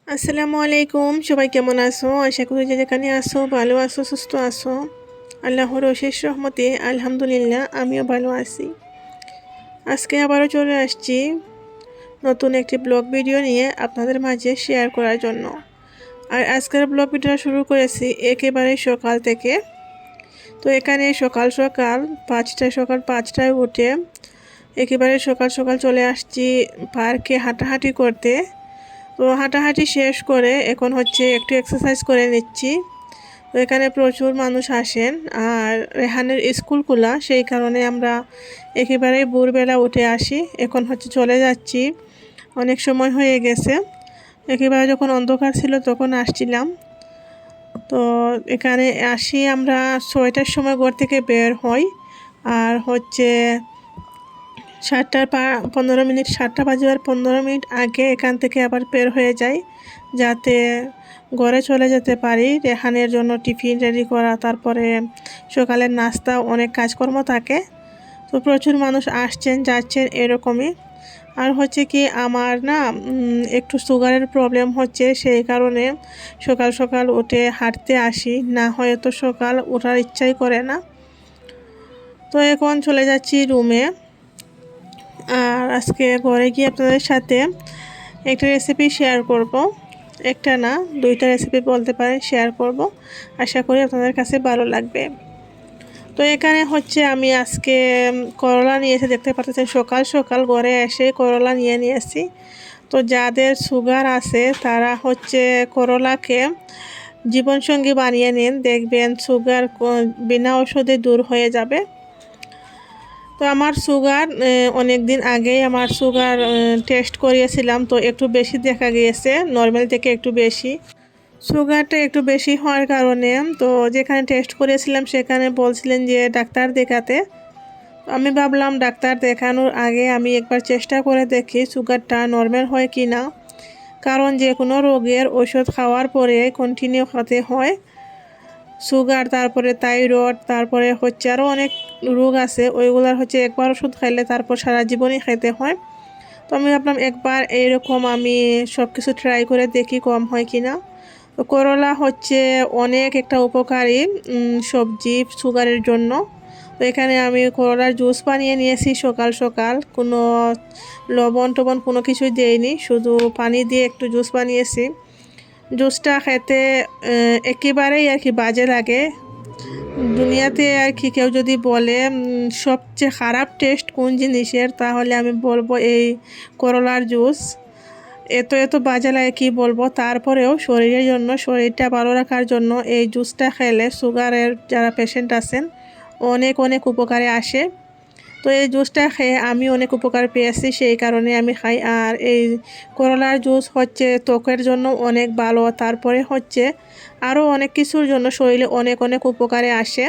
আসসালামু আলাইকুম, সবাই কেমন আছো? আশা করি যে যেখানে আছো ভালো আছো, সুস্থ আছো। আল্লাহর অশেষ রহমতে আলহামদুলিল্লাহ আমিও ভালো আছি। আজকে আবারও চলে আসছি নতুন একটি ব্লগ ভিডিও নিয়ে আপনাদের মাঝে শেয়ার করার জন্য। আর আজকের ব্লগ ভিডিও শুরু করেছি একেবারে সকাল থেকে। তো এখানে সকাল সকাল সকাল 5টায় উঠে একেবারে সকাল সকাল চলে আসছি পার্কে হাঁটাহাঁটি করতে। তো হাঁটাহাঁটি শেষ করে এখন হচ্ছে একটু এক্সারসাইজ করে নিচ্ছি। তো এখানে প্রচুর মানুষ আসেন, আর রেহানের স্কুল খোলা, সেই কারণে আমরা একেবারেই ভোরবেলা উঠে আসি। এখন হচ্ছে চলে যাচ্ছি, অনেক সময় হয়ে গেছে। একেবারে যখন অন্ধকার ছিল তখন আসছিলাম। তো এখানে আসি আমরা 6টার সময় ঘর থেকে বের হই, আর হচ্ছে 7:15, 7:15 আগে এখান থেকে আবার বের হয়ে যাই, যাতে ঘরে চলে যেতে পারি। রেহানের জন্য টিফিন রেডি করা, তারপরে সকালের নাস্তা, অনেক কাজকর্ম থাকে। তো প্রচুর মানুষ আসছেন যাচ্ছেন এরকমই। আর হচ্ছে কি আমার না একটু সুগারের প্রবলেম হচ্ছে, সেই কারণে সকাল সকাল উঠে হাঁটতে আসি, না হয় তো সকাল ওঠার ইচ্ছাই করে না। তো এখন চলে যাচ্ছি রুমে। আর আজকে ঘরে গিয়ে আপনাদের সাথে একটা রেসিপি শেয়ার করব। একটা না, দুইটা রেসিপি বলতে পারেন শেয়ার করব। আশা করি আপনাদের কাছে ভালো লাগবে। তো এখানে হচ্ছে আমি আজকে করলা নিয়েছি, দেখতে পাচ্ছেন সকাল সকাল ঘরে এসে করলা নিয়েছি। তো যাদের সুগার আছে তারা হচ্ছে করলাকে জীবনসঙ্গী বানিয়ে নিন, দেখবেন সুগার বিনা ওষুধে দূর হয়ে যাবে। তো আমার সুগার অনেক দিন আগেই আমার সুগার টেস্ট করিয়েছিলাম, তো একটু বেশি দেখা গিয়েছে, নর্মাল থেকে একটু বেশি। সুগারটা একটু বেশি হওয়ার কারণে তো যেখানে টেস্ট করেছিলাম সেখানে বলছিলেন যে ডাক্তার দেখাতে। আমি ভাবলাম ডাক্তার দেখানোর আগে আমি একবার চেষ্টা করে দেখি সুগারটা নর্মাল হয় কি না, কারণ যে কোনো রোগের ওষুধ খাওয়ার পরে কন্টিনিউ খেতে হয়। সুগার, তারপরে থাইরয়েড, তারপরে হচ্ছে আরও অনেক রোগ আছে, ওইগুলার হচ্ছে একবার ওষুধ খাইলে তারপর সারা জীবনই খাইতে হয়। তো আমি ভাবলাম একবার এইরকম আমি সব কিছু ট্রাই করে দেখি কম হয় কি না। তো করলা হচ্ছে অনেক একটা উপকারী সবজি সুগারের জন্য। তো এখানে আমি করলার জুস বানিয়ে নিয়েছি সকাল সকাল, কোনো লবণ টবণ কোনো কিছুই দেইনি, শুধু পানি দিয়ে একটু জুস বানিয়েছি। জুসটা খেতে একেবারেই আর কি বাজে লাগে। দুনিয়াতে আর কি কেউ যদি বলে সবচেয়ে খারাপ টেস্ট কোন জিনিসের, তাহলে আমি বলবো এই করলার জুস। এত এত বাজে লাগে কী বলবো। তারপরেও শরীরের জন্য, শরীরটা ভালো রাখার জন্য এই জুসটা খেলে সুগারের যারা পেশেন্ট আছেন অনেক অনেক উপকারে আসে। তো এই জুসটা খেয়ে আমি অনেক উপকার পেয়েছি, সেই কারণে আমি খাই। আর এই করলার জুস হচ্ছে ত্বকের জন্য অনেক ভালো, তারপরে হচ্ছে আরও অনেক কিছুর জন্য শরীরে অনেক অনেক উপকারে আসে।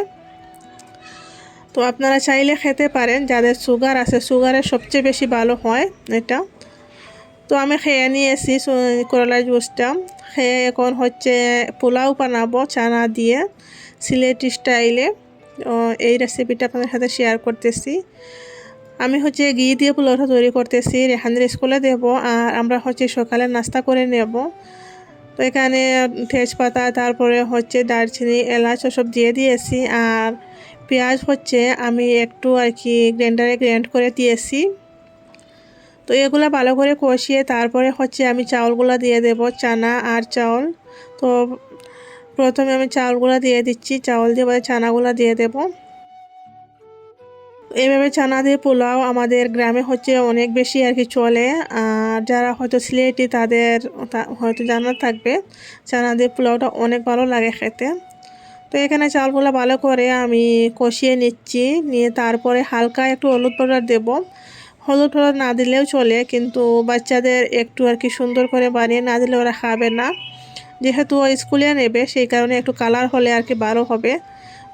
তো আপনারা চাইলে খেতে পারেন, যাদের সুগার আছে সুগারের সবচেয়ে বেশি ভালো হয় এটা। তো আমি খেয়ে নিয়েছি করলার জুসটা। খেয়ে এখন হচ্ছে পোলাও বানাবো চানা দিয়ে, সিলেটি স্টাইলে। এই রেসিপিটা আপনাদের সাথে শেয়ার করতেছি। আমি হচ্ছে ঘি দিয়ে পোলাওটা তৈরি করতেছি, রেহানের স্কুলে দেব, আর আমরা হচ্ছে সকালে নাস্তা করে নেব। তো এখানে তেজপাতা, তারপরে হচ্ছে দারচিনি, এলাচ ওসব দিয়ে দিয়েছি। আর পেঁয়াজ হচ্ছে আমি একটু আর কি গ্রাইন্ডারে গ্রাইন্ড করে দিয়েছি। তো এগুলো ভালো করে কষিয়ে তারপরে হচ্ছে আমি চাউলগুলো দিয়ে দেব, চানা আর চাউল। তো প্রথমে আমি চাউলগুলো দিয়ে দিচ্ছি, চাউল দিয়ে চানাগুলো দিয়ে দেব। এইভাবে চানা দিয়ে পোলাও আমাদের গ্রামে হচ্ছে অনেক বেশি আর কি চলে। আর যারা হয়তো সিলেটি তাদের হয়তো জানা থাকবে, চানা দিয়ে পোলাওটা অনেক ভালো লাগে খেতে। তো এখানে চাউলগুলো ভালো করে আমি কষিয়ে নিচ্ছি, নিয়ে তারপরে হালকা একটু হলুদ পাউডার দেব। হলুদ পাউডার না দিলেও চলে, কিন্তু বাচ্চাদের একটু আর কি সুন্দর করে বানিয়ে না দিলে ওরা খাবে না, যেহেতু ও স্কুলে নেবে, সেই কারণে একটু কালার হলে আর কি ভালো হবে,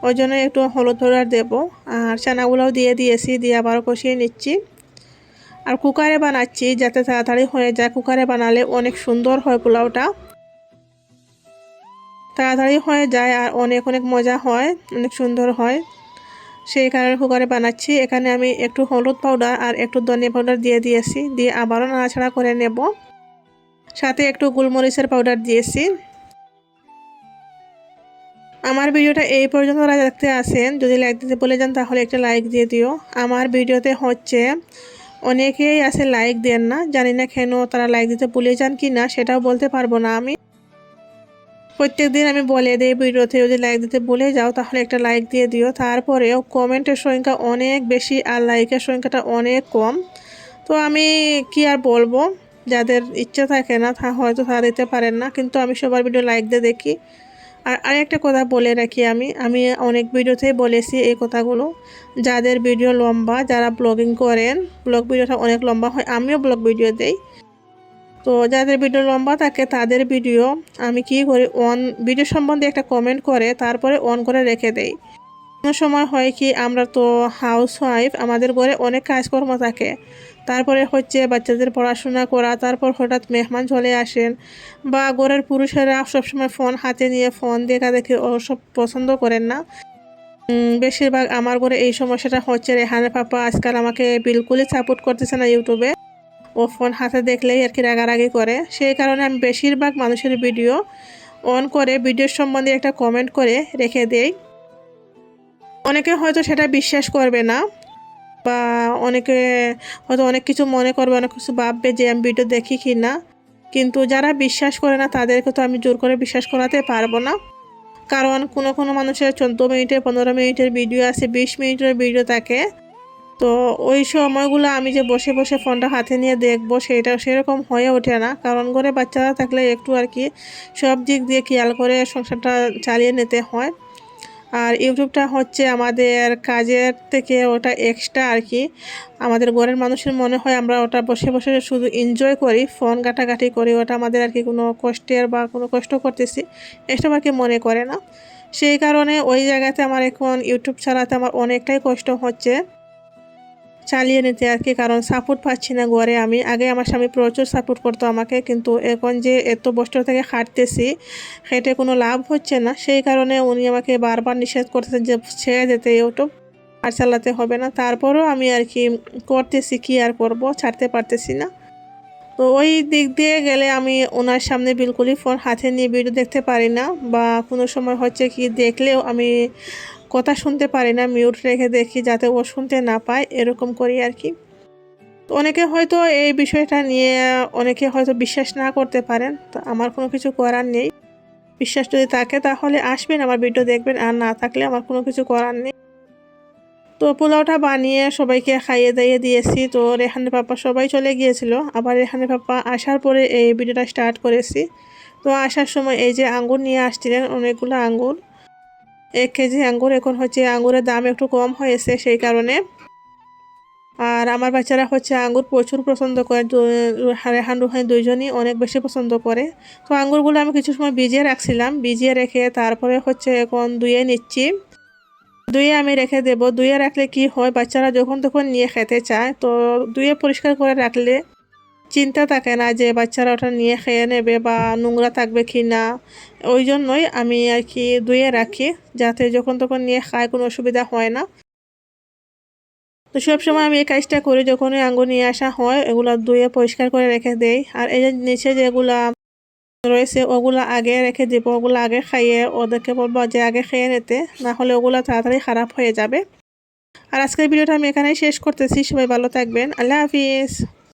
ওই জন্য একটু হলুদ পাউডার দেবো। আর চানাগুলোও দিয়ে দিয়েছি, দিয়ে আবারও কষিয়ে নিচ্ছি। আর কুকারে বানাচ্ছি যাতে তাড়াতাড়ি হয়ে যায়, কুকারে বানালে অনেক সুন্দর হয় পোলাওটা, তাড়াতাড়ি হয়ে যায় আর অনেক অনেক মজা হয়, অনেক সুন্দর হয়, সেই কারণে কুকারে বানাচ্ছি। এখানে আমি একটু হলুদ পাউডার আর একটু ধনিয়া পাউডার দিয়ে দিয়েছি, দিয়ে আবারও নাড়াচাড়া করে নেব। সাথে একটু গোলমরিচের পাউডার দিয়েছি। আমার ভিডিওটা এই পর্যন্ত যারা দেখতে আসেন, যদি লাইক দিতে বলে যান তাহলে একটা লাইক দিয়ে দিও। আমার ভিডিওতে হচ্ছে অনেকেই আছে লাইক দেন না, জানি না কেন তারা লাইক দিতে ভুলে যান কি না সেটাও বলতে পারবো না। আমি প্রত্যেক দিন আমি বলে দিই ভিডিওতে, যদি লাইক দিতে ভুলে যাও তাহলে একটা লাইক দিয়ে দিও। তারপরেও কমেন্টের সংখ্যা অনেক বেশি আর লাইকের সংখ্যাটা অনেক কম। তো আমি কি আর বলবো, যাদের ইচ্ছা থাকে না তা হয়তো তারা দিতে পারেন না, কিন্তু আমি সবার ভিডিও লাইক দিয়ে দেখি। আর আরেকটা কথা বলে রাখি, আমি অনেক ভিডিওতেই বলেছি এই কথাগুলো, যাদের ভিডিও লম্বা, যারা ব্লগিং করেন, ব্লগ ভিডিওটা অনেক লম্বা হয়, আমিও ব্লগ ভিডিও দেই। তো যাদের ভিডিও লম্বা থাকে তাদের ভিডিও আমি কি করি, ভিডিও সম্বন্ধে একটা কমেন্ট করে তারপরে অন করে রেখে দেই। কোনো সময় হয় কি, আমরা তো হাউস ওয়াইফ, আমাদের ঘরে অনেক কাজকর্ম থাকে, তারপরে হচ্ছে বাচ্চাদের পড়াশোনা করা, তারপর হঠাৎ মেহমান চলে আসেন, বা ঘরের পুরুষেরা সবসময় ফোন হাতে নিয়ে ফোন দেখা দেখে ওসব পছন্দ করেন না। বেশিরভাগ আমার ঘরে এই সমস্যাটা হচ্ছে। রেহানের পাপা আজকাল আমাকে বিলকুলই সাপোর্ট করতেছে না ইউটিউবে, ও ফোন হাতে দেখলেই আর কি রাগারাগি করে। সেই কারণে আমি বেশিরভাগ মানুষের ভিডিও অন করে ভিডিওর সম্বন্ধে একটা কমেন্ট করে রেখে দেই। অনেকে হয়তো সেটা বিশ্বাস করবে না, বা অনেকে হয়তো অনেক কিছু মনে করবে, অনেক কিছু ভাববে যে আমি ভিডিও দেখি কি না, কিন্তু যারা বিশ্বাস করে না তাদেরকে তো আমি জোর করে বিশ্বাস করাতে পারবো না। কারণ কোনো কোনো মানুষের 14 মিনিটের 15 মিনিটের ভিডিও আছে, 20 মিনিটের ভিডিও থাকে। তো ওই সময়গুলো আমি যে বসে বসে ফোনটা হাতে নিয়ে দেখবো সেটা সেরকম হয়ে ওঠে না, কারণ ঘরে বাচ্চারা থাকলে একটু আর কি সব দিক দিয়ে খেয়াল করে সংসারটা চালিয়ে নিতে হয়। আর ইউটিউবটা হচ্ছে আমাদের কাজের থেকে ওটা এক্সট্রা আর কি। আমাদের ঘরের মানুষের মনে হয় আমরা ওটা বসে বসে শুধু এনজয় করি, ফোন ঘাটাঘাটি করি, ওটা আমাদের আর কি কোনো কষ্টের বা কোনো কষ্ট করতেছি এসব আর কি মনে করে না। সেই কারণে ওই জায়গাতে আমার এখন ইউটিউব চালাতে আমার অনেকটাই কষ্ট হচ্ছে চালিয়ে নিতে আর কি, কারণ সাপোর্ট পাচ্ছি না ঘরে। আমি আগে আমার স্বামী প্রচুর সাপোর্ট করতো আমাকে, কিন্তু এখন যে এত বছর থেকে খাটতেছি হেঁটে কোনো লাভ হচ্ছে না, সেই কারণে উনি আমাকে বারবার নিষেধ করতেছেন যে ছেড়ে যেতে ইউটিউব আর চালাতে হবে না। তারপরও আমি আর কি করতেছি, কি আর করব, ছাড়তে পারতেছি না। তো ওই দিক দিয়ে গেলে আমি ওনার সামনে বিলকুলই ফোন হাতে নিয়ে ভিডিও দেখতে পারি না, বা কোনো সময় হচ্ছে কি দেখলেও আমি কথা শুনতে পারি না, মিউট রেখে দেখি যাতে ও শুনতে না পায়, এরকম করি আর কি। তো অনেকে হয়তো এই বিষয়টা নিয়ে অনেকে হয়তো বিশ্বাস না করতে পারেন, তো আমার কোনো কিছু করার নেই। বিশ্বাস যদি থাকে তাহলে আসবেন আমার ভিডিও দেখবেন, আর না থাকলে আমার কোনো কিছু করার নেই। তো পোলাওটা বানিয়ে সবাইকে খাইয়ে দাইয়ে দিয়েছি। তো রেহানের পাপা সবাই চলে গিয়েছিল, আবার রেহানের পাপা আসার পরে এই ভিডিওটা স্টার্ট করেছি। তো আসার সময় এই যে আঙ্গুর নিয়ে আসছিলেন, অনেকগুলো আঙ্গুর, 1 কেজি আঙ্গুর। এখন হচ্ছে আঙ্গুরের দাম একটু কম হয়েছে সেই কারণে। আর আমার বাচ্চারা হচ্ছে আঙ্গুর প্রচুর পছন্দ করে, রেহান রুহান দুইজনই অনেক বেশি পছন্দ করে। তো আঙ্গুরগুলো আমি কিছু সময় ভিজিয়ে রাখছিলাম, ভিজিয়ে রেখে তারপরে হচ্ছে এখন ধুয়ে নিচ্ছি। ধুয়ে আমি রেখে দেবো। ধুয়ে রাখলে কি হয়, বাচ্চারা যখন তখন নিয়ে খেতে চায়। তো ধুয়ে পরিষ্কার করে রাখলে চিন্তা থাকে না যে বাচ্চারা ওটা নিয়ে খেয়ে নেবে বা নোংরা থাকবে কি না। ওই জন্যই আমি আর কি ধুয়ে রাখি, যাতে যখন তখন নিয়ে খায়, কোনো অসুবিধা হয় না। তো সবসময় আমি এই কাজটা করি, যখন ওই আঙ্গুর নিয়ে আসা হয় এগুলো ধুয়ে পরিষ্কার করে রেখে দেই। আর এই যে নিচে যেগুলা রয়েছে ওগুলো আগে রেখে দিব, ওগুলো আগে খাইয়ে ওদেরকে বলবো যে আগে খেয়ে নিতে, না হলে ওগুলো তাড়াতাড়ি খারাপ হয়ে যাবে। আর আজকের ভিডিওটা আমি এখানেই শেষ করতেছি। সবাই ভালো থাকবেন, আল্লাহ হাফিজ।